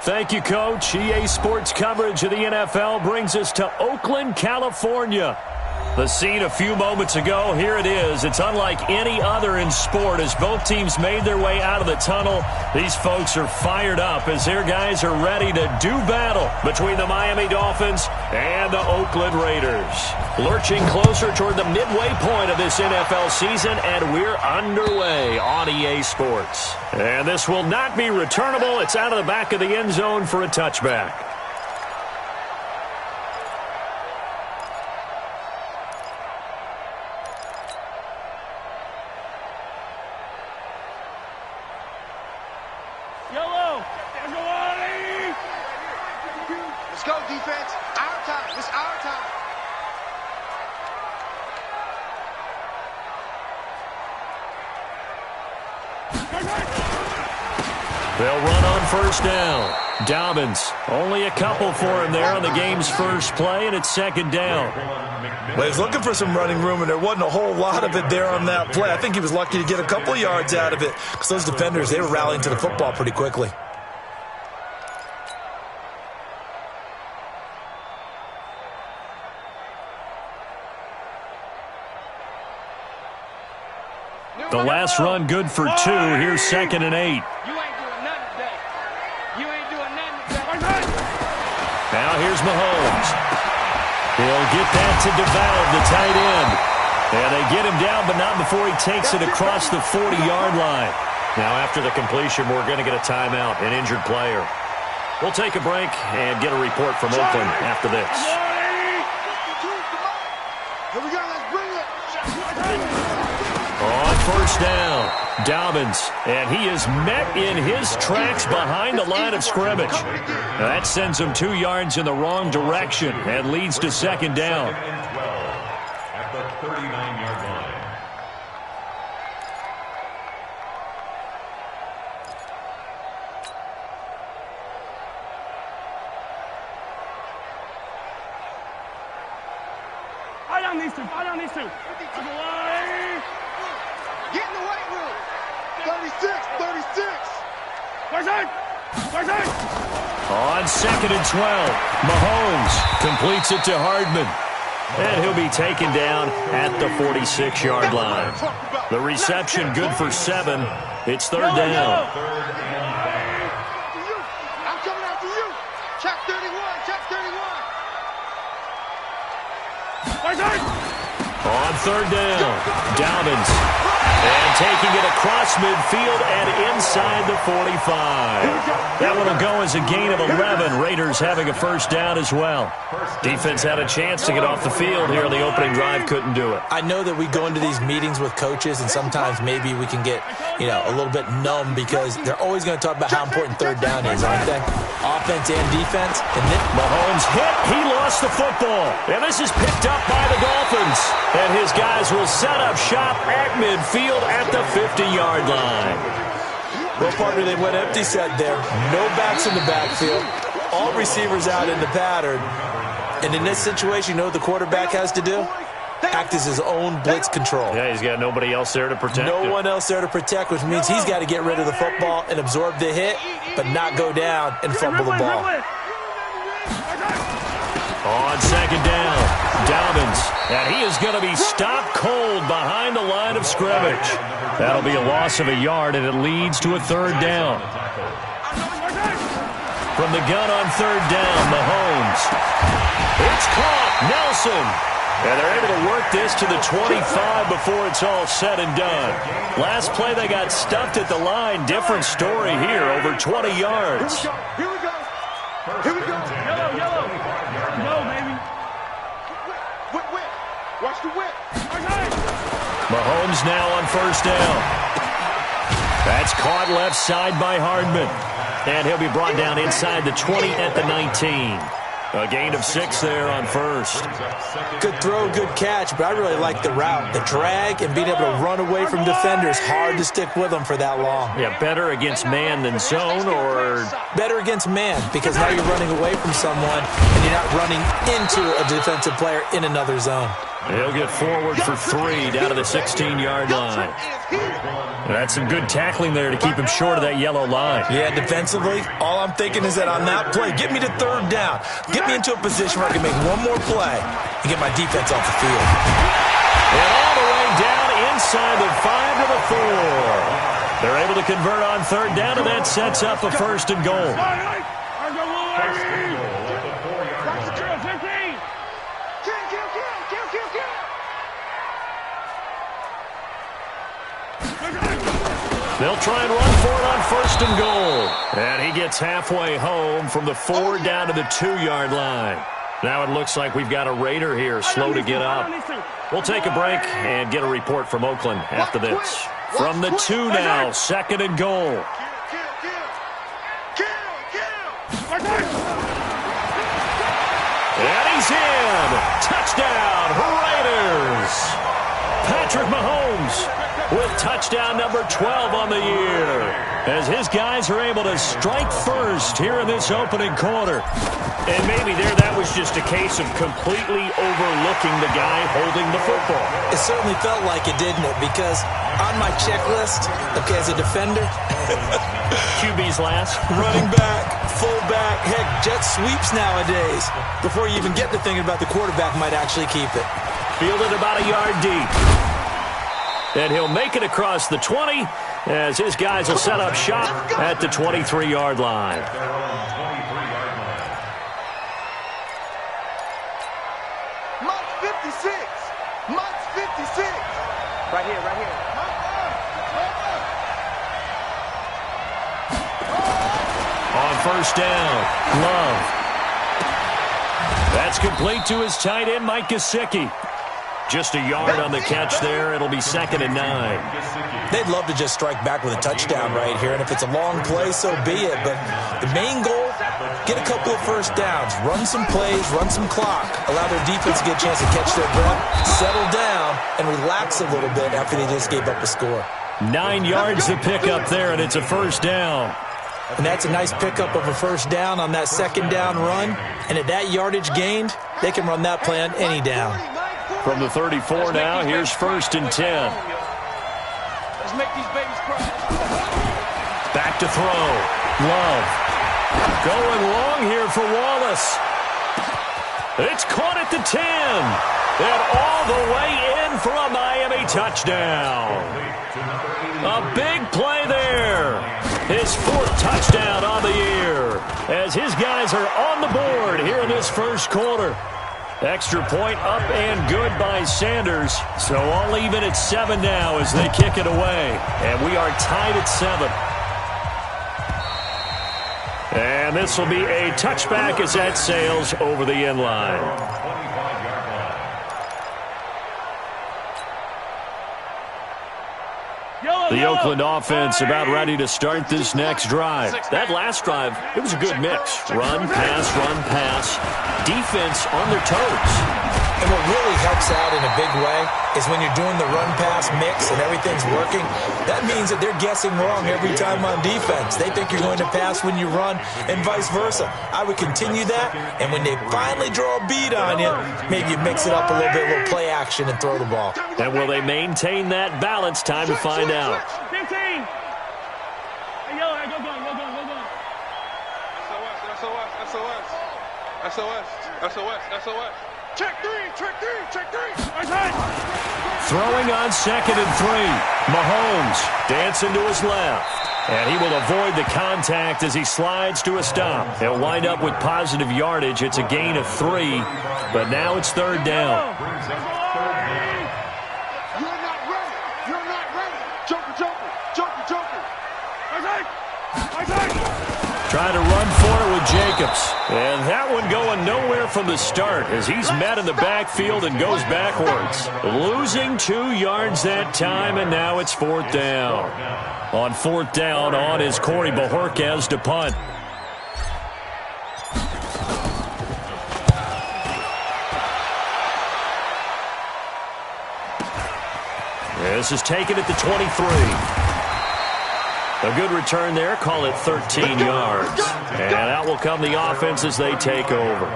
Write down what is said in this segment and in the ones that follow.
Thank you, Coach. EA Sports coverage of the NFL brings us to Oakland, California. The scene a few moments ago, here it is. It's unlike any other in sport as both teams made their way out of the tunnel. These folks are fired up as their guys are ready to do battle between the Miami Dolphins and the Oakland Raiders. Lurching closer toward the midway point of this NFL season, and we're underway on EA Sports. And this will not be returnable. It's out of the back of the end zone for a touchback. Let's go, defense. Our time. It's our time. They'll run on first down. Dobbins, only a couple for him there on the game's first play, and it's second down. Well, he was looking for some running room, and there wasn't a whole lot of it there on that play. I think he was lucky to get a couple of yards out of it because those defenders, they were rallying to the football pretty quickly. The last run good for 2. Here's 2nd and 8. You ain't doing nothing today. You ain't doing nothing today. Now here's Mahomes. He'll get that to develop the tight end. And they get him down, but not before he takes it across the 40-yard line. Now after the completion, we're going to get a timeout, an injured player. We'll take a break and get a report from Oakland after this. Here we go. Let's bring it. On first down, Dobbins, and he is met in his tracks behind the line of scrimmage. Now that sends him 2 yards in the wrong direction and leads to second down. At the 39-yard line. Eye down these two. Eye down these two. Get in the weight room. 36, 36. On 2nd and 12, Mahomes completes it to Hardman. And he'll be taken down at the 46-yard line. The reception good for 7. It's third down. I'm coming after you. Check 31. Check 31. On third down, Dobbins. And taking it across midfield and inside the 45. That one will go as a gain of 11. Raiders having a first down as well. Defense had a chance to get off the field here on the opening drive, couldn't do it. I know that we go into these meetings with coaches, and sometimes maybe we can get, a little bit numb because they're always going to talk about how important third down is, aren't they? Offense and defense. And then Mahomes hit. He lost the football. And this is picked up by the Dolphins. And his guys will set up shop at midfield at the 50-yard line. Well, partner, they went empty set there. No backs in the backfield. All receivers out in the pattern. And in this situation, you know what the quarterback has to do? Act as his own blitz control. Yeah, he's got nobody else there to protect him. No one else there to protect, which means he's got to get rid of the football and absorb the hit, but not go down and fumble the ball. On second down, Dobbins, and he is going to be stopped cold behind the line of scrimmage. That'll be a loss of a yard, and it leads to a third down. From the gun on third down, Mahomes. It's caught, Nelson. And they're able to work this to the 25 before it's all said and done. Last play, they got stuffed at the line. Different story here, over 20 yards. Here we go. Here we go. Yellow. No, baby. Whip. Watch the whip. Mahomes now on first down. That's caught left side by Hardman. And he'll be brought down inside the 20 at the 19. A gain of 6 there on first. Good throw, good catch, but I really like the route. The drag and being able to run away from defenders, hard to stick with them for that long. Yeah, better against man than zone, or better against man, because now you're running away from someone and you're not running into a defensive player in another zone. He'll get forward for 3 down to the 16-yard line. That's some good tackling there to keep him short of that yellow line. Yeah, defensively, all I'm thinking is that on that play, get me to 3rd down. Get me into a position where I can make one more play and get my defense off the field. And all the way down inside the 5 to the 4. They're able to convert on 3rd down, and that sets up a 1st and goal. They'll try and run for it on 1st and goal. And he gets halfway home from the 4 down to the 2-yard line. Now it looks like we've got a Raider here slow to get up. We'll take a break and get a report from Oakland after this. From the 2 now, 2nd and goal. And he's in. Touchdown, Raiders. Patrick Mahomes with touchdown number 12 on the year, as his guys are able to strike first here in this opening quarter. And maybe that was just a case of completely overlooking the guy holding the football. It certainly felt like it, didn't it? Because on my checklist, okay, as a defender, QB's last. Running back, fullback, heck, jet sweeps nowadays. Before you even get to thinking about the quarterback might actually keep it. Fielded about a yard deep. And he'll make it across the 20 as his guys will set up shop at the 23-yard line. March 56. March 56. Right here, right here. On 1st down, Love. That's complete to his tight end, Mike Gesicki. Just a yard on the catch there. It'll be 2nd and 9. They'd love to just strike back with a touchdown right here, and if it's a long play, so be it. But the main goal, get a couple of 1st downs, run some plays, run some clock, allow their defense to get a chance to catch their breath, settle down, and relax a little bit after they just gave up a score. 9 yards to pick up there, and it's a 1st down. And that's a nice pickup of a 1st down on that 2nd down run. And at that yardage gained, they can run that play on any down. From the 34 now, here's 1st and 10. Let's make these babies cry. Back to throw. Love. Going long here for Wallace. It's caught at the 10. And all the way in for a Miami touchdown. A big play there. His 4th touchdown on the year, as his guys are on the board here in this 1st quarter. Extra point up and good by Sanders. So all even at 7 now as they kick it away. And we are tied at 7. And this will be a touchback as that sails over the end line. The Oakland offense about ready to start this next drive. That last drive, it was a good mix. Run, pass, defense on their toes. And what really helps out in a big way is when you're doing the run-pass mix and everything's working, that means that they're guessing wrong every time on defense. They think you're going to pass when you run and vice versa. I would continue that, and when they finally draw a beat on you, maybe you mix it up a little bit, a little play action, and throw the ball. And will they maintain that balance? Time to find out. 15. Hey, yellow, hey, go gun. SOS. Check three. Throwing on 2nd and 3. Mahomes dancing to his left. And he will avoid the contact as he slides to a stop. He'll wind up with positive yardage. It's a gain of 3, but now it's 3rd down. You're not ready. Joker. Trying to run for it with Jacobs. And that one going nowhere from the start as he's met in the backfield and goes backwards. Losing 2 yards that time, and now it's 4th down. On 4th down, on is Corey Bojorquez to punt. This is taken at the 23. A good return there. Call it 13 yards. And out will come the offense as they take over.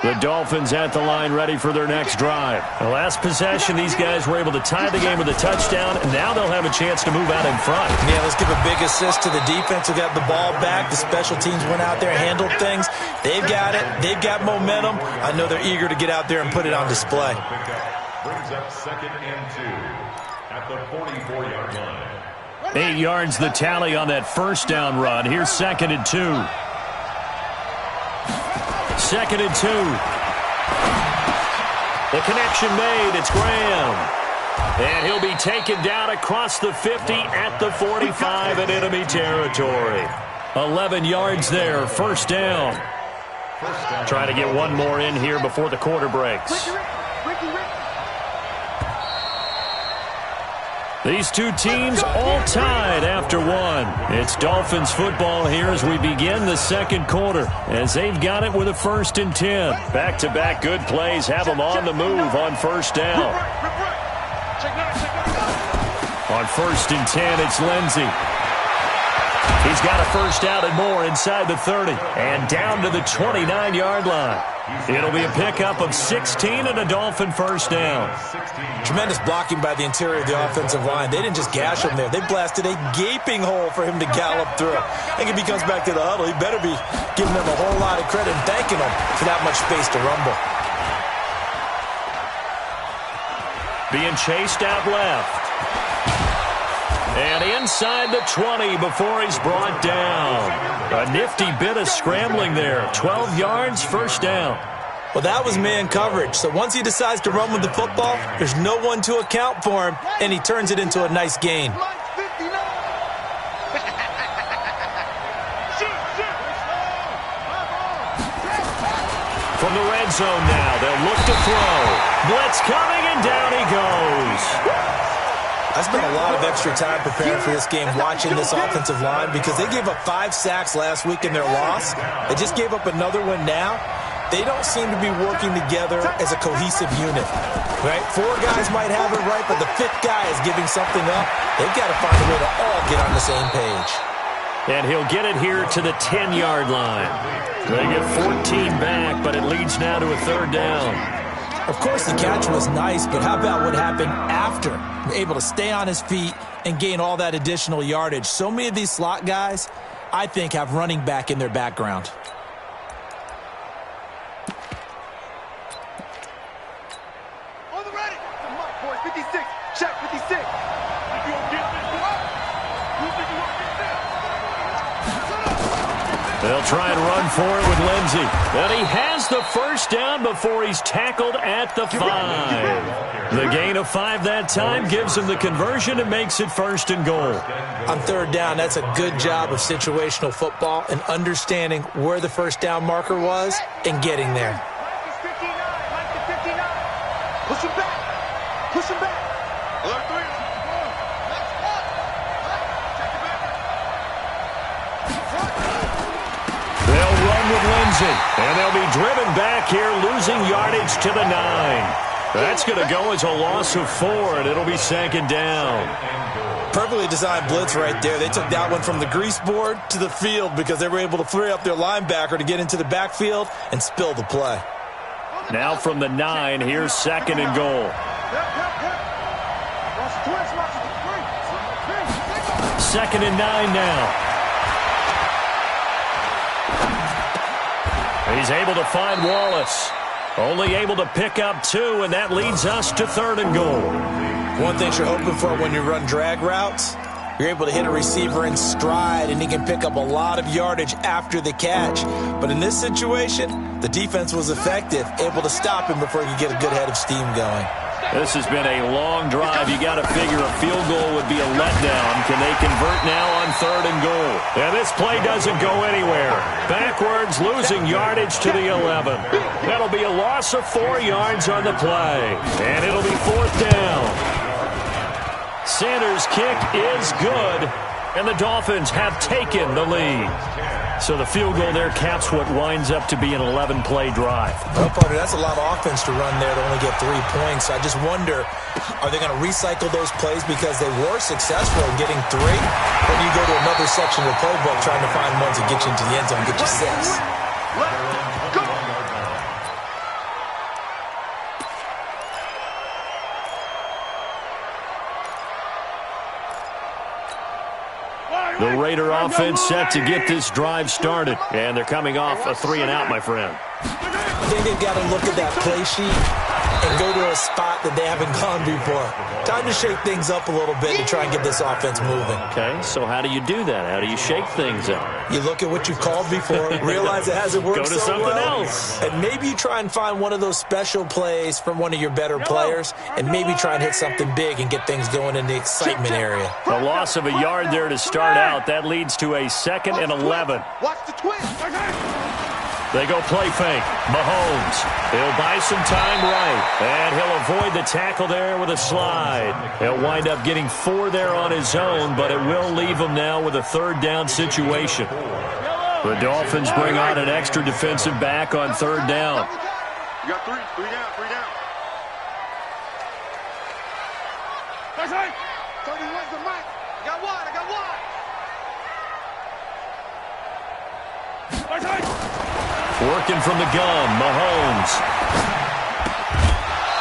The Dolphins at the line ready for their next drive. The last possession, these guys were able to tie the game with a touchdown, and now they'll have a chance to move out in front. Yeah, let's give a big assist to the defense who got the ball back. The special teams went out there and handled things. They've got it. They've got momentum. I know they're eager to get out there and put it on display. Brings up 2nd and 2 at the 44-yard line. 8 yards the tally on that first down run. Here's 2nd and 2. 2nd and 2. The connection made. It's Graham. And he'll be taken down across the 50 at the 45 in enemy territory. 11 yards there. First down. Trying to get one more in here before the quarter breaks. These two teams all tied after one. It's Dolphins football here as we begin the second quarter, as they've got it with a 1st and 10. Back-to-back good plays have them on the move on first down. On 1st and 10, it's Lindsey. He's got a first out and more inside the 30 and down to the 29-yard line. It'll be a pickup of 16 and a Dolphin first down. Tremendous blocking by the interior of the offensive line. They didn't just gash him there. They blasted a gaping hole for him to gallop through. I think if he comes back to the huddle, he better be giving them a whole lot of credit and thanking them for that much space to rumble. Being chased out left. And inside the 20 before he's brought down. A nifty bit of scrambling there. 12 yards, first down. Well, that was man coverage. So once he decides to run with the football, there's no one to account for him, and he turns it into a nice gain. From the red zone now, they'll look to throw. Blitz coming, and down he goes. I spent a lot of extra time preparing for this game watching this offensive line because they gave up 5 sacks last week in their loss. They just gave up another one now. They don't seem to be working together as a cohesive unit, right? 4 guys might have it right, but the 5th guy is giving something up. They've got to find a way to all get on the same page. And he'll get it here to the 10-yard line. They get 14 back, but it leads now to a 3rd down. Of course, the catch was nice, but how about what happened after? Able to stay on his feet and gain all that additional yardage. So many of these slot guys, I think, have running back in their background. On the ready. The mark, boys. 56. Check 56. They'll try and run for it with Lindsey. And he has the first down before he's tackled at the 5. The gain of 5 that time gives him the conversion and makes it 1st and goal. On 3rd down, that's a good job of situational football and understanding where the first down marker was and getting there. Push him back. Push him back. Alert 3. They'll run with Lindsey, and they'll be driven back here, losing yardage to the 9. That's going to go as a loss of 4, and it'll be 2nd down. Perfectly designed blitz right there. They took that one from the grease board to the field because they were able to free up their linebacker to get into the backfield and spill the play. Now from the 9, here's 2nd and goal. 2nd and 9 now. He's able to find Wallace. Only able to pick up 2, and that leads us to 3rd and goal. One thing you're hoping for when you run drag routes, you're able to hit a receiver in stride, and he can pick up a lot of yardage after the catch. But in this situation, the defense was effective, able to stop him before he could get a good head of steam going. This has been a long drive. You got to figure a field goal would be a letdown. Can they convert now on 3rd and goal? And this play doesn't go anywhere. Backwards, losing yardage to the 11. That'll be a loss of 4 yards on the play. And it'll be 4th down. Sanders' kick is good, and the Dolphins have taken the lead. So the field goal there caps what winds up to be an 11-play drive. Well, partner, that's a lot of offense to run there to only get 3 points. I just wonder, are they going to recycle those plays because they were successful in getting 3? Or do you go to another section of the playbook trying to find ones that get you into the end zone and get you 6? The Raider offense set to get this drive started. And they're coming off a 3-and-out, my friend. I think they've got to look at that play sheet and go to a spot that they haven't gone before. Time to shake things up a little bit to try and get this offense moving. Okay, so how do you do that? How do you shake things up? You look at what you've called before, realize it hasn't worked Go to so something well, else. and maybe you try and find one of those special plays from one of your better players, and maybe try and hit something big and get things going in the excitement area. A loss of a yard there to start out. That leads to a 2nd and 11. Watch the twist. They go play fake. Mahomes. He'll buy some time right. And he'll avoid the tackle there with a slide. He'll wind up getting 4 there on his own, but it will leave him now with a 3rd down situation. The Dolphins bring on an extra defensive back on 3rd down. You got 3 down, 3 down. 31's the mic. I got one. Working from the gun, Mahomes.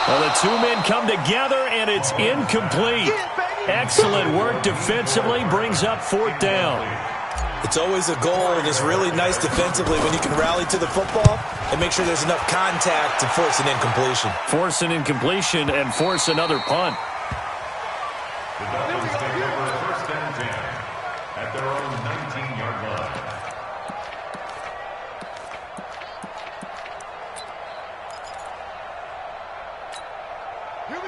Well, the 2 men come together, and it's incomplete. Excellent work defensively, brings up 4th down. It's always a goal, and it's really nice defensively when you can rally to the football and make sure there's enough contact to force an incompletion. Force an incompletion and force another punt. The Dolphins take over 1st and 10 at their own 19-yard line.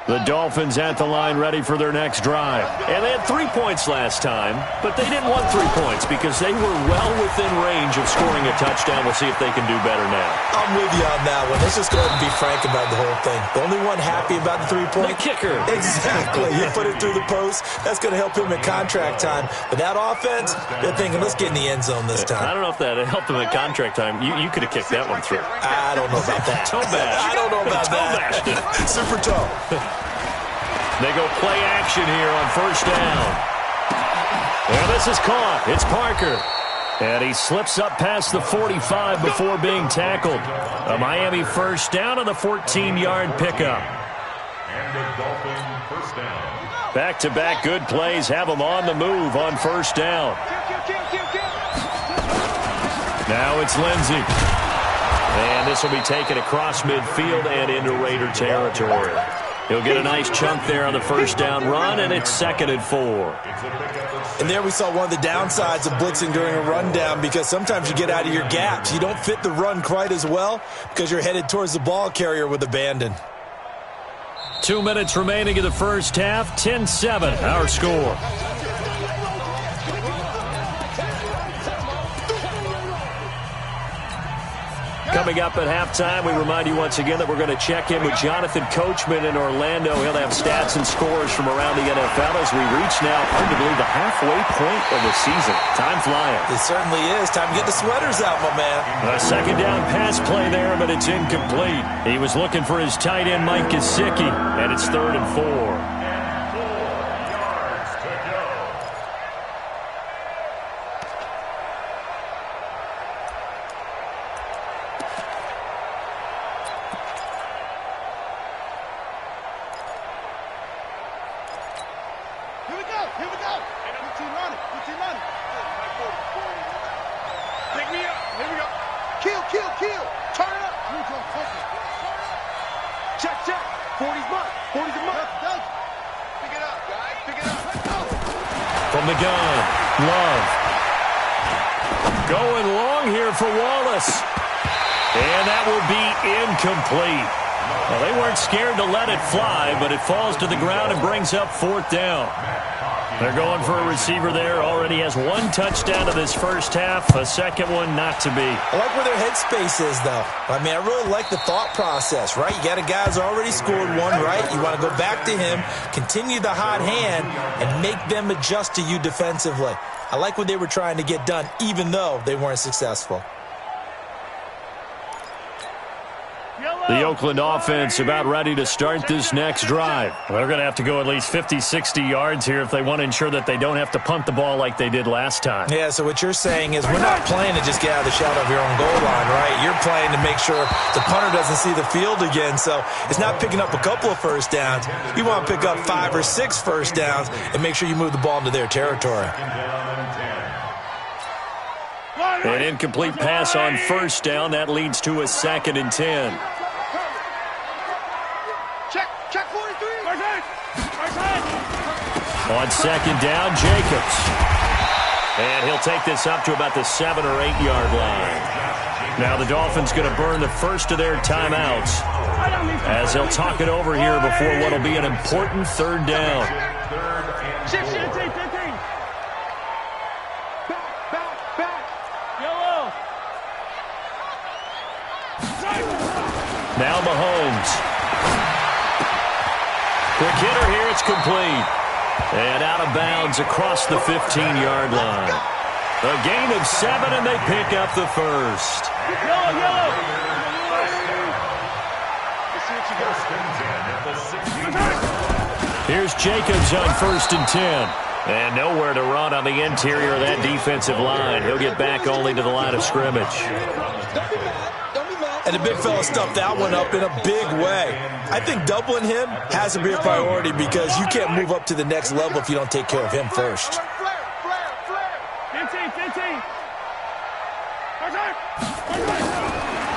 The Dolphins at the line ready for their next drive. And they had 3 points last time, but they didn't want 3 points because they were well within range of scoring a touchdown. We'll see if they can do better now. I'm with you on that one. Let's just go ahead and be frank about the whole thing. The only one happy about the 3-point? The kicker. Exactly. You put it through the post. That's going to help him in contract time. But that offense, they're thinking, let's get in the end zone this time. I don't know if that helped him in contract time. You could have kicked that one through. I don't know about that. Toe bash. I don't know about that. Super toe. They go play action here on 1st down. And this is caught. It's Parker. And he slips up past the 45 before being tackled. A Miami 1st down on the 14-yard pickup. And the Dolphin 1st down. Back-to-back good plays have them on the move on 1st down. Now it's Lindsey. And this will be taken across midfield and into Raider territory. He'll get a nice chunk there on the 1st down run, and it's 2nd and 4. And there we saw one of the downsides of blitzing during a rundown because sometimes you get out of your gaps. You don't fit the run quite as well because you're headed towards the ball carrier with abandon. 2 minutes remaining in the 1st half. 10-7, our score. Coming up at halftime, we remind you once again that we're going to check in with Jonathan Coachman in Orlando. He'll have stats and scores from around the NFL as we reach now, hard to believe, the halfway point of the season. Time flying. It certainly is. Time to get the sweaters out, my man. A 2nd down pass play there, but it's incomplete. He was looking for his tight end, Mike Gesicki, and it's 3rd and 4. From the gun, Love. Going long here for Wallace. And that will be incomplete. Well, they weren't scared to let it fly, but it falls to the ground and brings up 4th down. They're going for a receiver there. Already has 1 touchdown in this 1st half. A 2nd one not to be. I like where their headspace is, though. I mean, I really like the thought process, right? You got a guy who's already scored 1, right? You want to go back to him, continue the hot hand, and make them adjust to you defensively. I like what they were trying to get done, even though they weren't successful. Yellow! The Oakland offense about ready to start this next drive. They're going to have to go at least 50, 60 yards here if they want to ensure that they don't have to punt the ball like they did last time. Yeah, so what you're saying is we're not playing to just get out of the shadow of your own goal line, right? You're playing to make sure the punter doesn't see the field again. So it's not picking up a couple of first downs. You want to pick up 5 or 6 first downs and make sure you move the ball into their territory. An incomplete pass on first down. That leads to a 2nd and 10. Check 43. On 2nd down, Jacobs. And he'll take this up to about the 7 or 8 yard line. Now the Dolphins going to burn the first of their timeouts as they'll talk it over here before what will be an important 3rd down. Now Mahomes. Quick hitter here, it's complete. And out of bounds across the 15-yard line. A gain of 7, and they pick up the first. Here's Jacobs on 1st and 10. And nowhere to run on the interior of that defensive line. He'll get back only to the line of scrimmage. And the big fella stuffed that one up in a big way. I think doubling him has to be a priority because you can't move up to the next level if you don't take care of him first. 15.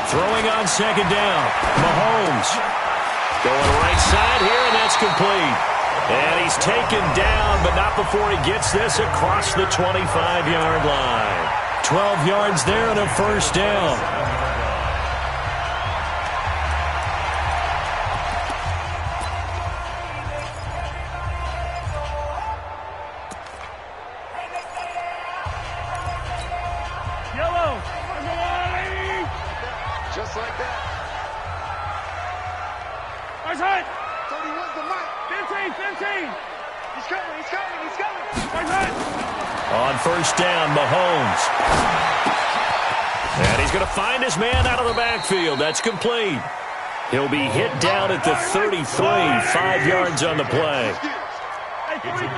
Throwing on 2nd down. Mahomes going right side here, and that's complete. And he's taken down, but not before he gets this across the 25-yard line. 12 yards there and a first down. Just like that. 31's the mic. 15. He's coming. On 1st down, Mahomes. And he's going to find his man out of the backfield. That's complete. He'll be hit down at the 33, 5 yards on the play.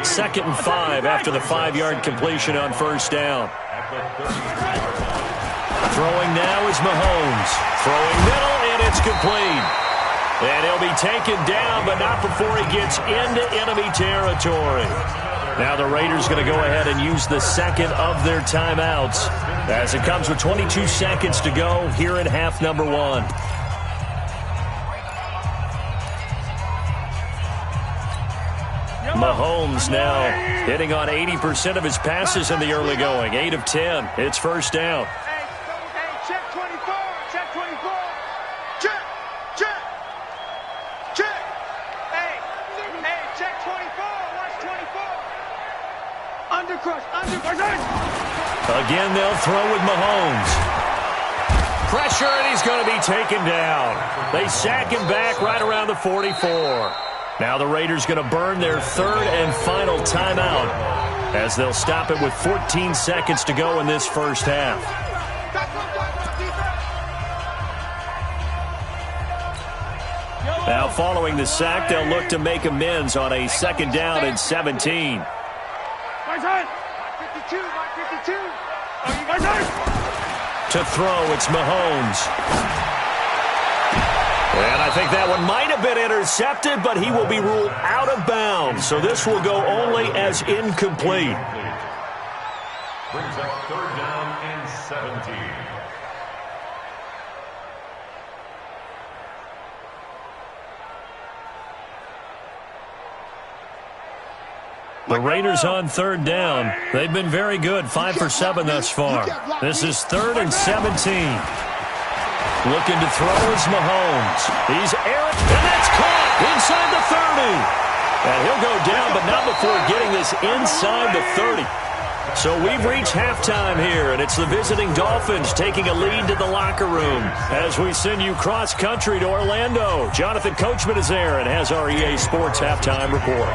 2nd and 5 after the 5-yard completion on 1st down. Throwing now is Mahomes. Throwing middle, and it's complete. And he'll be taken down, but not before he gets into enemy territory. Now the Raiders going to go ahead and use the 2nd of their timeouts as it comes with 22 seconds to go here in half number 1. Mahomes now hitting on 80% of his passes in the early going. 8 of 10. It's first down. Check 24. Check. Hey, check 24. Watch 24. Undercrush. Again, they'll throw with Mahomes. Pressure, and he's going to be taken down. They sack him back right around the 44. Now the Raiders going to burn their 3rd and final timeout as they'll stop it with 14 seconds to go in this first half. Now following the sack, they'll look to make amends on a 2nd down and 17. 52. To throw, it's Mahomes. And I think that one might have been intercepted, but he will be ruled out of bounds. So this will go only as incomplete. Brings up 3rd down and 17. The Raiders on 3rd down. They've been very good, 5 for 7 thus far. This is 3rd and 17. Looking to throw is Mahomes. He's errant, and that's caught inside the 30. And he'll go down, but not before getting this inside the 30. So we've reached halftime here, and it's the visiting Dolphins taking a lead to the locker room as we send you cross-country to Orlando. Jonathan Coachman is there and has our EA Sports halftime report.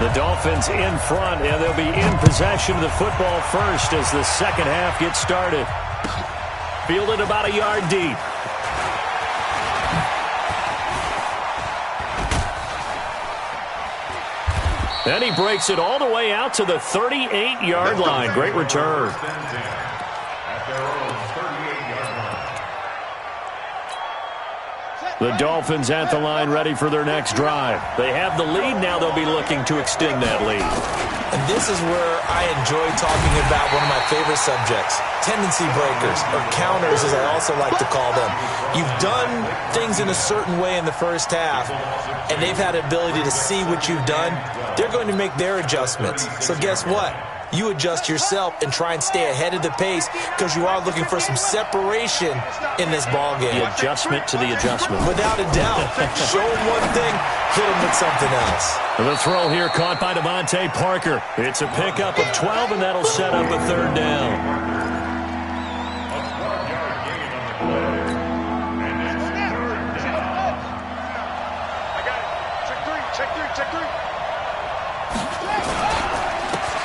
The Dolphins in front, and they'll be in possession of the football first as the second half gets started. Fielded about a yard deep. Then he breaks it all the way out to the 38-yard line. Great return. At their own 38-yard line. The Dolphins at the line ready for their next drive. They have the lead. Now they'll be looking to extend that lead. And this is where I enjoy talking about one of my favorite subjects, tendency breakers, or counters as I also like to call them. You've done things in a certain way in the first half, and they've had the ability to see what you've done. They're going to make their adjustments. So guess what? You adjust yourself and try and stay ahead of the pace because you are looking for some separation in this ballgame. The adjustment to the adjustment. Without a doubt. Show them one thing, hit them with something else. The throw here caught by Devontae Parker. It's a pickup of 12, and that'll set up a third down. A 12-yard gain on the play. And it's third down. I got it. Check three, check three, check three.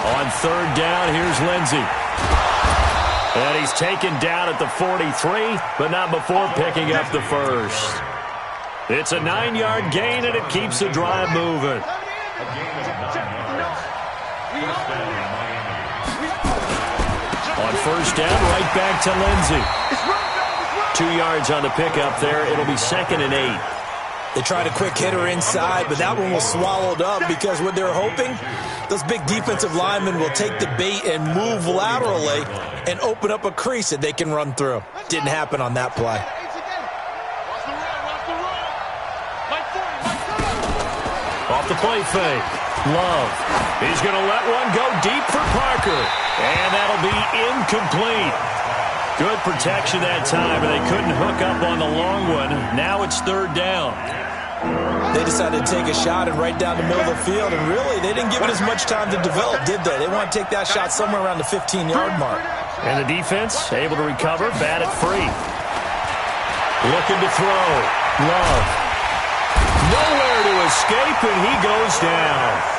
On third down, here's Lindsey. And he's taken down at the 43, but not before picking up the first. It's a 9-yard gain, and it keeps the drive moving. A gain of 9 yards. First down, Miami. On first down, right back to Lindsey. 2 yards on the pickup there. It'll be 2nd and 8. They tried a quick hitter inside, but that one was swallowed up because what they're hoping, those big defensive linemen will take the bait and move laterally and open up a crease that they can run through. Didn't happen on that play. Off the play fake. Love. He's going to let one go deep for Parker. And that'll be incomplete. Good protection that time, but they couldn't hook up on the long one. Now it's third down. They decided to take a shot and right down the middle of the field, and really, they didn't give it as much time to develop, did they? They want to take that shot somewhere around the 15-yard mark. And the defense able to recover, bat it free. Looking to throw. Love. Nowhere to escape, and he goes down.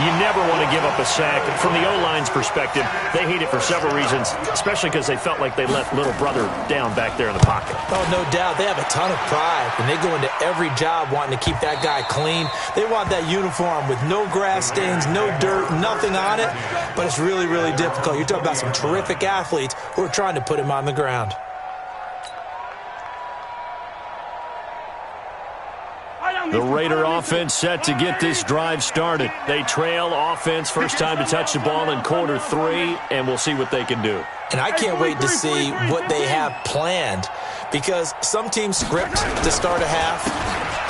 You never want to give up a sack. From the O-line's perspective, they hate it for several reasons, especially because they felt like they left little brother down back there in the pocket. Oh, no doubt. They have a ton of pride, and they go into every job wanting to keep that guy clean. They want that uniform with no grass stains, no dirt, nothing on it, but it's really, really difficult. You're talking about some terrific athletes who are trying to put him on the ground. The Raider offense set to get this drive started. They trail offense first time to touch the ball in quarter 3, and we'll see what they can do. And I can't wait to see what they have planned because some teams script to start a half.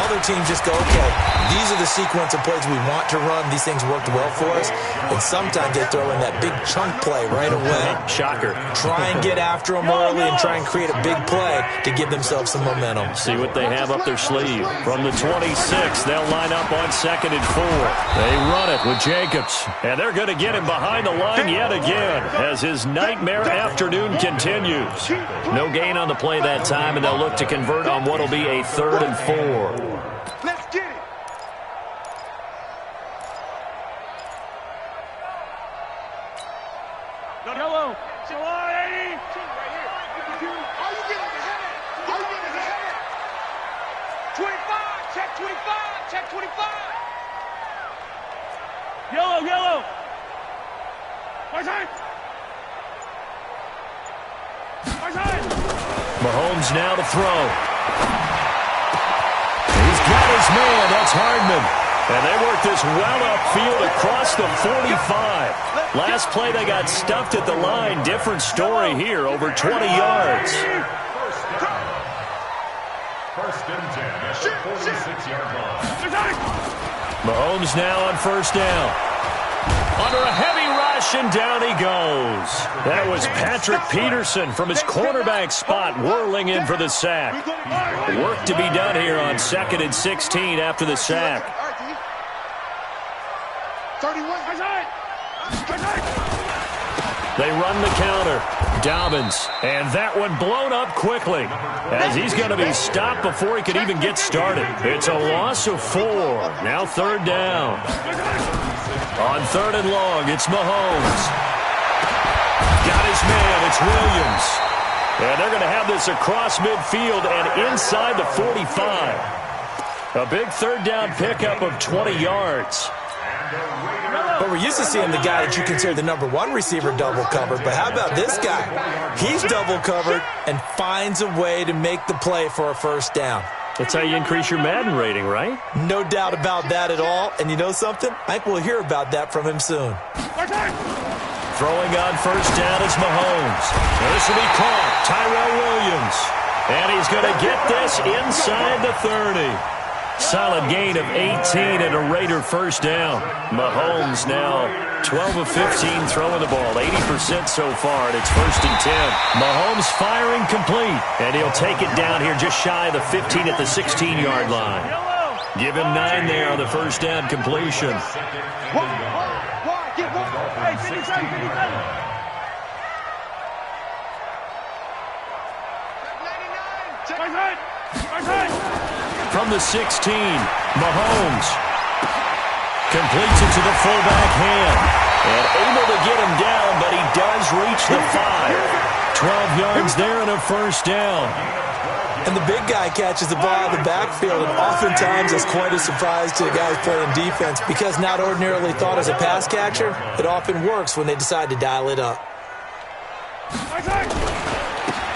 Other teams just go, okay, these are the sequence of plays we want to run. These things worked well for us. And sometimes they throw in that big chunk play right away. Shocker. Try and get after them early and try and create a big play to give themselves some momentum. See what they have up their sleeve. From the 26, they'll line up on 2nd and 4. They run it with Jacobs. And they're going to get him behind the line yet again as his nightmare afternoon continues. No gain on the play that time, and they'll look to convert on what will be a 3rd and 4. Let's get it. Hello. So, 80. Are you getting ahead? Are you getting ahead? 25. Check 25. Check 25. Yellow, yellow. My side. My side. Mahomes now to throw. He's got his man. That's Hardman. And they work this well upfield across the 45. Last play, they got stuffed at the line. Different story here, over 20 yards. First and 10 at the 46-yard line. Mahomes now on first down. Under a heavy rush, and down he goes. That was Patrick Peterson from his cornerback spot whirling in for the sack. Work to be done here on 2nd and 16 after the sack. 31. They run the counter. Dobbins. And that one blown up quickly as he's going to be stopped before he could even get started. It's a loss of 4. Now 3rd down. On 3rd and long, it's Mahomes. Got his man. It's Williams. And they're going to have this across midfield and inside the 45. A big 3rd down pickup of 20 yards. But we're used to seeing the guy that you consider the number one receiver double covered. But how about this guy? He's double covered and finds a way to make the play for a first down. That's how you increase your Madden rating, right? No doubt about that at all. And you know something? I think we'll hear about that from him soon. Throwing on first down is Mahomes. This will be caught. Tyrell Williams. And he's going to get this inside the 30. Solid gain of 18 and a Raider first down. Mahomes now 12 of 15 throwing the ball. 80% so far, and it's first and 10. Mahomes firing complete. And he'll take it down here just shy of the 15 at the 16-yard line. Give him 9 there on the first down completion. Hey, 57, 57. From the 16, Mahomes completes it to the fullback hand. And able to get him down, but he does reach the 5. 12 yards there and a first down. And the big guy catches the ball out of the backfield, and oftentimes it's quite a surprise to the guys playing defense because not ordinarily thought as a pass catcher, it often works when they decide to dial it up.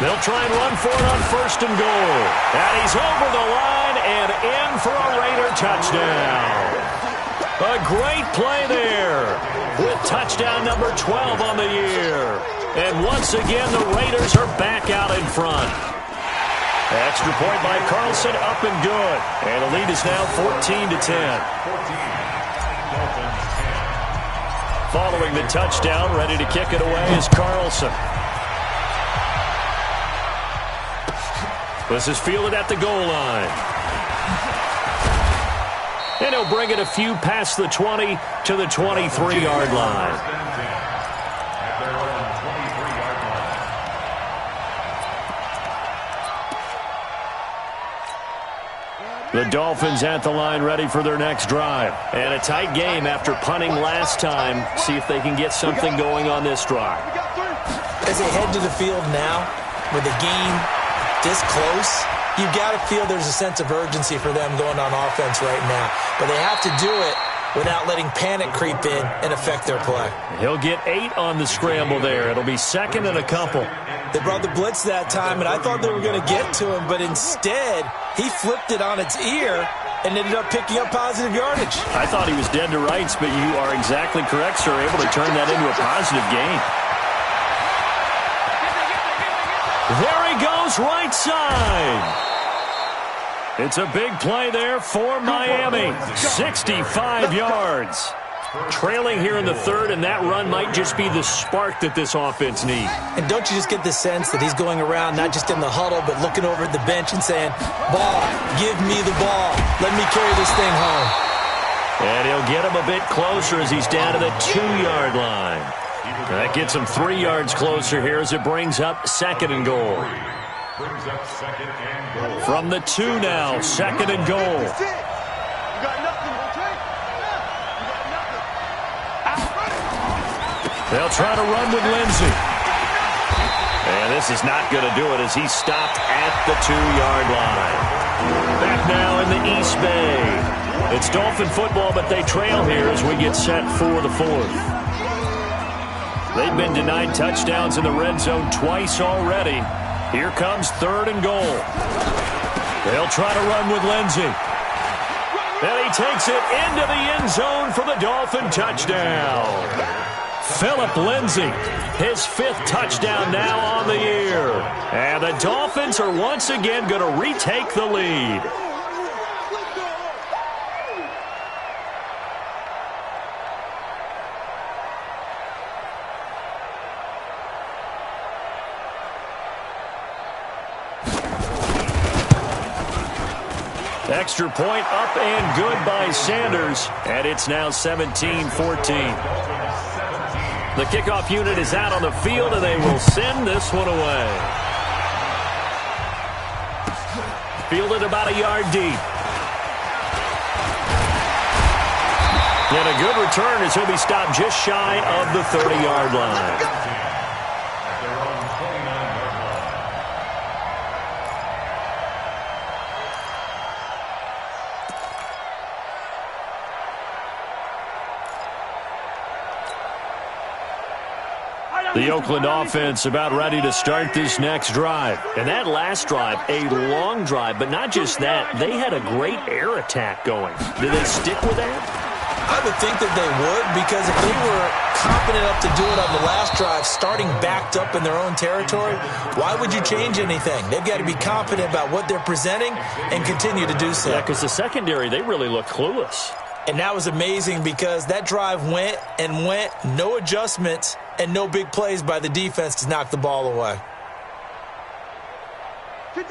They'll try and run for it on first and goal. And he's over the line and in for a Raider touchdown. A great play there with touchdown number 12 on the year. And once again, the Raiders are back out in front. Extra point by Carlson, up and good. And the lead is now 14-10. Following the touchdown, ready to kick it away is Carlson. This is fielded at the goal line. And he'll bring it a few past the 20 to the 23-yard line. The Dolphins at the line ready for their next drive. And a tight game after punting last time. See if they can get something going on this drive. As they head to the field now, with the game this close, you've got to feel there's a sense of urgency for them going on offense right now. But they have to do it without letting panic creep in and affect their play. He'll get 8 on the scramble there. It'll be second and a couple. They brought the blitz that time, and I thought they were going to get to him, but instead he flipped it on its ear and ended up picking up positive yardage. I thought he was dead to rights, but you are exactly correct, sir. Able to turn that into a positive gain. There he goes, right side. It's a big play there for Miami. 65 yards. Trailing here in the third, and that run might just be the spark that this offense needs. And don't you just get the sense that he's going around not just in the huddle, but looking over at the bench and saying, ball, give me the ball. Let me carry this thing home. And he'll get him a bit closer as he's down to the 2-yard line. That gets him 3 yards closer here as it brings up second and goal. From the 2 now, second and goal. They'll try to run with Lindsey. And this is not going to do it as he's stopped at the 2-yard line. Back now in the East Bay. It's Dolphin football, but they trail here as we get set for the 4th. They've been denied touchdowns in the red zone twice already. Here comes third and goal. They'll try to run with Lindsey. And he takes it into the end zone for the Dolphin touchdown. Phillip Lindsay, his 5th touchdown now on the year. And the Dolphins are once again going to retake the lead. Extra point up and good by Sanders. And it's now 17-14. The kickoff unit is out on the field, and they will send this one away. Fielded about a yard deep. And a good return as he'll be stopped just shy of the 30-yard line. The Oakland offense about ready to start this next drive. And that last drive, a long drive, but not just that. They had a great air attack going. Do they stick with that? I would think that they would, because if they were confident enough to do it on the last drive, starting backed up in their own territory, why would you change anything? They've got to be confident about what they're presenting and continue to do so. Yeah, because the secondary, they really look clueless. And that was amazing because that drive went and went, no adjustments and no big plays by the defense to knock the ball away.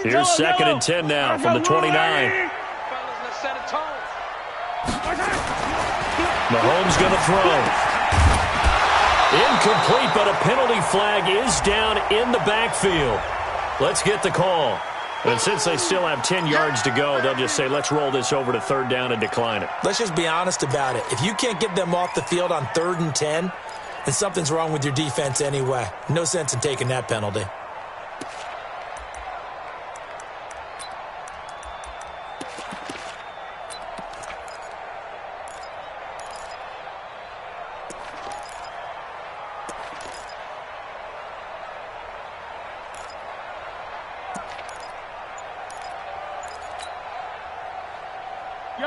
Here's 2nd and 10 now from the 29. Mahomes going to throw. Incomplete, but a penalty flag is down in the backfield. Let's get the call. And since they still have 10 yards to go, they'll just say, let's roll this over to 3rd down and decline it. Let's just be honest about it. If you can't get them off the field on 3rd and 10, then something's wrong with your defense anyway. No sense in taking that penalty.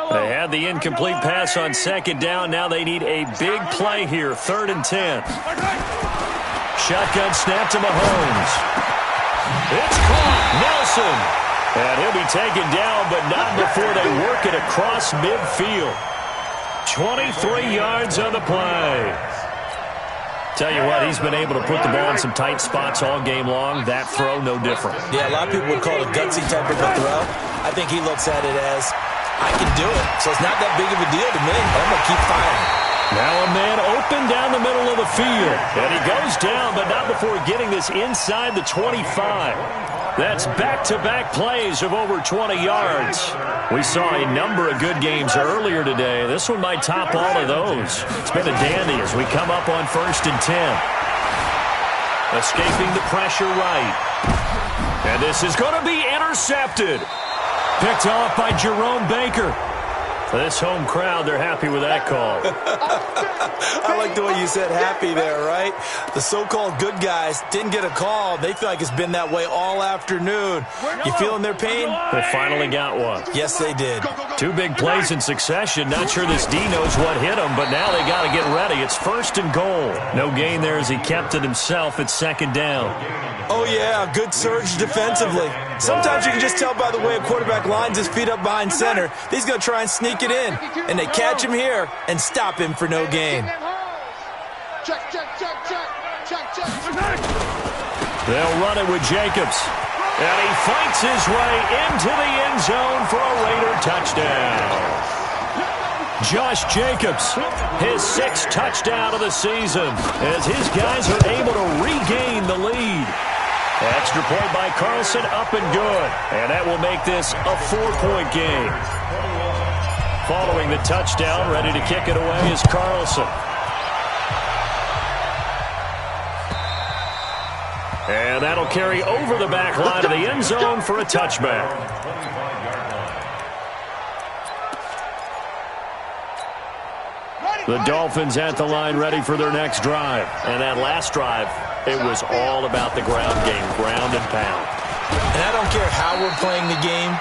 They had the incomplete pass on 2nd down. Now they need a big play here. 3rd and 10. Shotgun snap to Mahomes. It's caught. Nelson. And he'll be taken down, but not before they work it across midfield. 23 yards on the play. Tell you what, he's been able to put the ball in some tight spots all game long. That throw, no different. Yeah, a lot of people would call it a gutsy type of a throw. I think he looks at it as, I can do it, so it's not that big of a deal to me. I'm going to keep firing. Now a man open down the middle of the field. And he goes down, but not before getting this inside the 25. That's back-to-back plays of over 20 yards. We saw a number of good games earlier today. This one might top all of those. It's been a dandy as we come up on 1st and 10. Escaping the pressure right. And this is going to be intercepted. Picked off by Jerome Baker. This home crowd, they're happy with that call. I like the way you said happy there, right? The so-called good guys didn't get a call. They feel like it's been that way all afternoon. You feeling their pain? They finally got one. Yes, they did. 2 big plays in succession. Not sure this D knows what hit him, but now they got to get ready. It's 1st and goal. No gain there as he kept it himself at 2nd down. Oh, yeah, good surge defensively. Sometimes you can just tell by the way a quarterback lines his feet up behind center. He's going to try and sneak it in, and they catch him here and stop him for no gain. They'll run it with Jacobs. And he fights his way into the end zone for a Raider touchdown. Josh Jacobs, his 6th touchdown of the season, as his guys are able to regain the lead. Extra point by Carlson, up and good. And that will make this a 4-point game. Following the touchdown, ready to kick it away is Carlson. And that'll carry over the back line of the end zone for a touchback. The Dolphins at the line ready for their next drive. And that last drive, it was all about the ground game, ground and pound. And I don't care how we're playing the game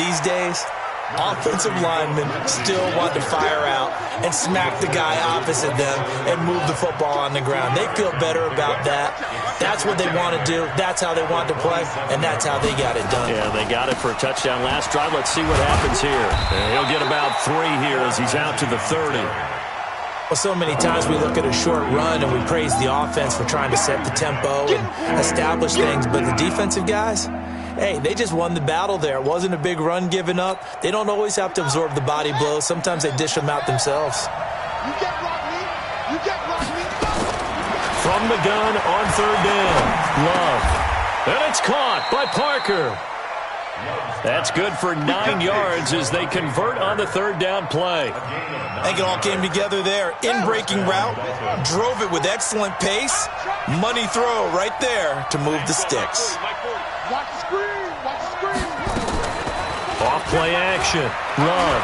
these days, offensive linemen still want to fire out and smack the guy opposite them and move the football on the ground. They feel better about that. That's what they want to do. That's how they want to play, and that's how they got it done. Yeah, they got it for a touchdown last drive. Let's see what happens here. And he'll get about 3 here as he's out to the 30. Well, so many times we look at a short run and we praise the offense for trying to set the tempo and establish things, but the defensive guys, hey, they just won the battle there. It wasn't a big run given up. They don't always have to absorb the body blows. Sometimes they dish them out themselves. You get Rodney. You get Rodney. From the gun on 3rd down. Love. And it's caught by Parker. That's good for 9 yards as they convert on the 3rd down play. I think it all came together there. In-breaking route, drove it with excellent pace. Money throw right there to move the sticks. Watch the screen. Watch the screen. Off play action. Love.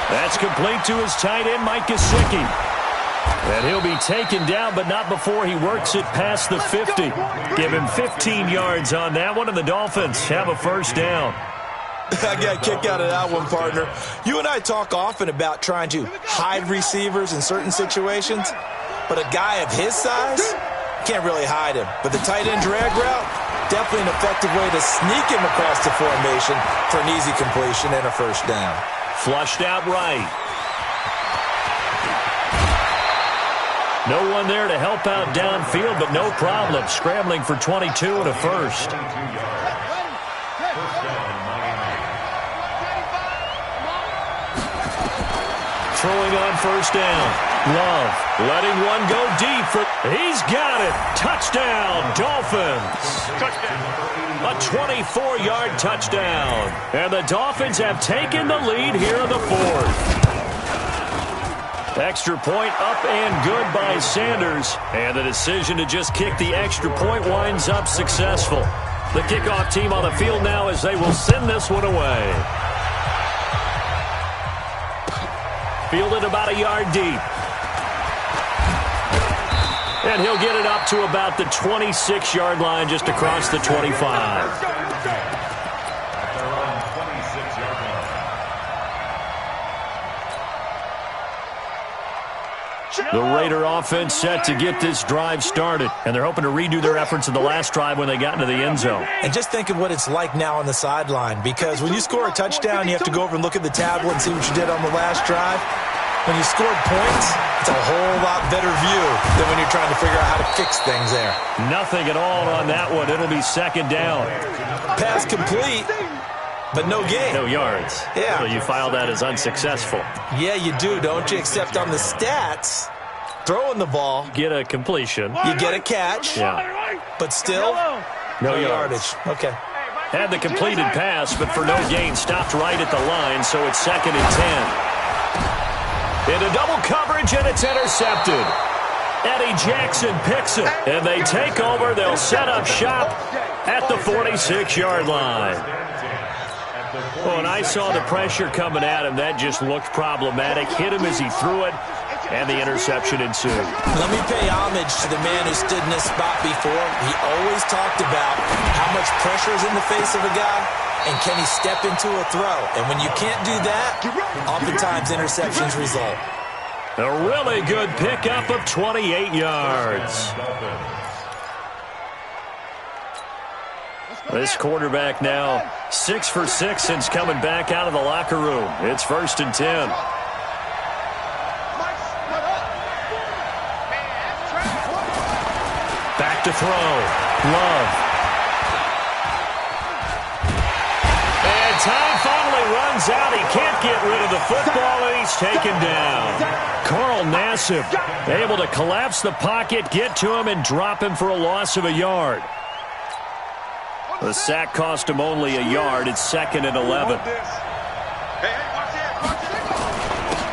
That's complete to his tight end, Mike Gesicki. And he'll be taken down, but not before he works it past the 50. Give him 15 yards on that one, and the Dolphins have a first down. I got a kick out of that one, partner. You and I talk often about trying to hide receivers in certain situations, but a guy of his size can't really hide him. But the tight end drag route, definitely an effective way to sneak him across the formation for an easy completion and a first down. Flushed out right. No one there to help out downfield, but no problem. Scrambling for 22 and a first. Throwing on first down. Love letting one go deep. He's got it. Touchdown, Dolphins. A 24-yard touchdown. And the Dolphins have taken the lead here in the fourth. Extra point up and good by Sanders. And the decision to just kick the extra point winds up successful. The kickoff team on the field now as they will send this one away. Fielded about a yard deep. And he'll get it up to about the 26-yard line just across the 25. The Raider offense set to get this drive started, and they're hoping to redo their efforts in the last drive when they got into the end zone. And just think of what it's like now on the sideline, because when you score a touchdown, you have to go over and look at the tablet and see what you did on the last drive. When you scored points, it's a whole lot better view than when you're trying to figure out how to fix things there. Nothing at all on that one. It'll be second down. Pass complete, but no gain. No yards. Yeah. So you file that as unsuccessful. Yeah, you do, don't you? Except on the stats, throwing the ball, get a completion. You get a catch. Yeah. But still, no yardage. Okay. Had the completed pass, but for no gain, stopped right at the line, so it's second and 10. Into double coverage, and it's intercepted. Eddie Jackson picks it, and they take over. They'll set up shop at the 46-yard line. Oh, and I saw the pressure coming at him. That just looked problematic. Hit him as he threw it, and the interception ensued. Let me pay homage to the man who stood in this spot before. He always talked about how much pressure is in the face of a guy, and can he step into a throw? And when you can't do that, oftentimes interceptions result. A really good pickup of 28 yards. This quarterback now 6 for 6 since coming back out of the locker room. It's first and 10. Back to throw. Love. And time finally runs out. He can't get rid of the football, and he's taken down. Carl Nassib able to collapse the pocket, get to him, and drop him for a loss of a yard. The sack cost him only a yard. It's second and 11.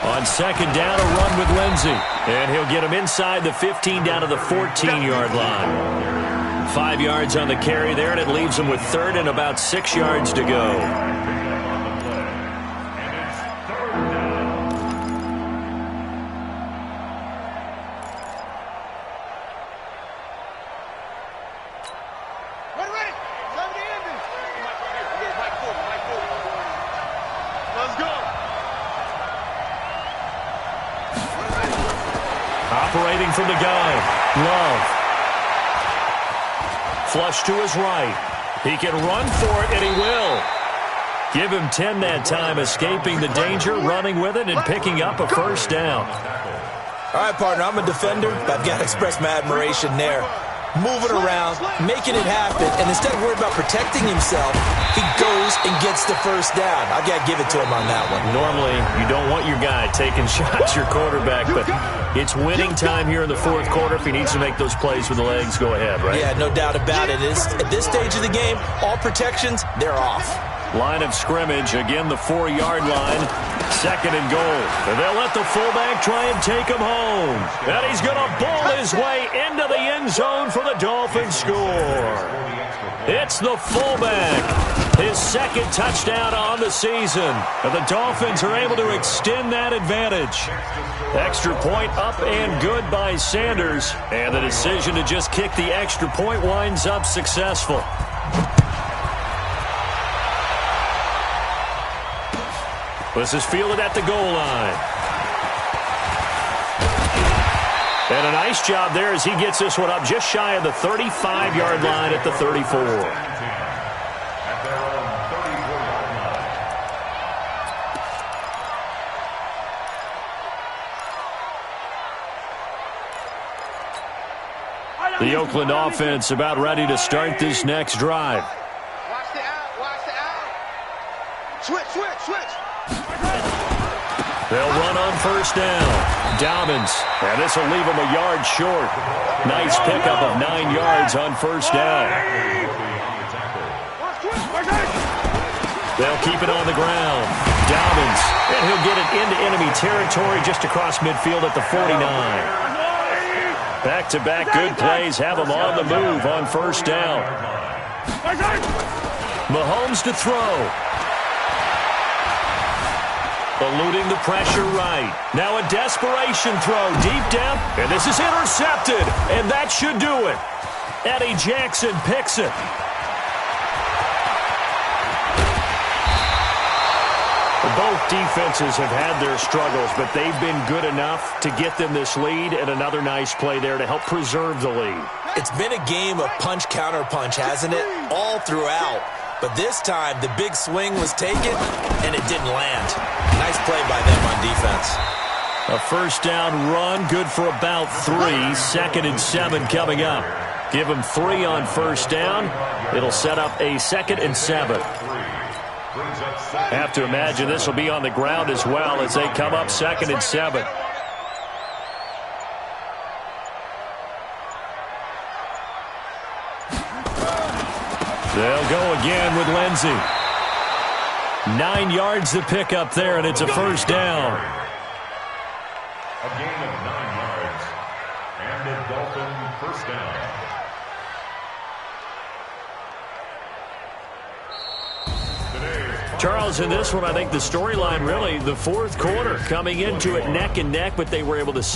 On second down, a run with Lindsey. And he'll get him inside the 15 down to the 14-yard line. 5 yards on the carry there, and it leaves him with third and about 6 yards to go. Operating from the gun, Love. Flush to his right. He can run for it, and he will. Give him 10 that time, escaping the danger, running with it, and picking up a first down. All right, partner, I'm a defender, but I've got to express my admiration there. Moving around, making it happen, and instead of worried about protecting himself, he goes and gets the first down. I've got to give it to him on that one. Normally, you don't want your guy taking shots, your quarterback, but it's winning time here in the fourth quarter. If he needs to make those plays with the legs, go ahead, right? Yeah, no doubt about it. At this stage of the game, all protections, they're off. Line of scrimmage, again the 4-yard line. Second and goal. And they'll let the fullback try and take him home. And he's going to bowl his way into the end zone for the Dolphins score. It's the fullback. His second touchdown on the season. And the Dolphins are able to extend that advantage. Extra point up and good by Sanders. And the decision to just kick the extra point winds up successful. This is fielded at the goal line. And a nice job there as he gets this one up just shy of the 35-yard line at the 34. The Oakland offense about ready to start this next drive. Watch the out. Watch the out. Switch. They'll run on first down. Dobbins, and this will leave him a yard short. Nice pickup of 9 yards on first down. They'll keep it on the ground. Dobbins, and he'll get it into enemy territory just across midfield at the 49. Back-to-back good plays have him on the move on first down. Mahomes to throw. Eluding the pressure right. Now a desperation throw deep down. And this is intercepted. And that should do it. Eddie Jackson picks it. Both defenses have had their struggles, but they've been good enough to get them this lead, and another nice play there to help preserve the lead. It's been a game of punch-counter-punch, hasn't it? All throughout. But this time, the big swing was taken, and it didn't land. Nice play by them on defense. A first down run, good for about 3. 2nd and 7 coming up. Give them 3 on first down. It'll set up a 2nd and 7. Have to imagine this will be on the ground as well as they come up 2nd and 7. They'll go again with Lindsey. 9 yards to pick up there, and it's a first down. A gain of 9 yards. And a Dolphin first down. Charles, in this one, I think the storyline really, the fourth quarter, coming into it neck and neck, but they were able to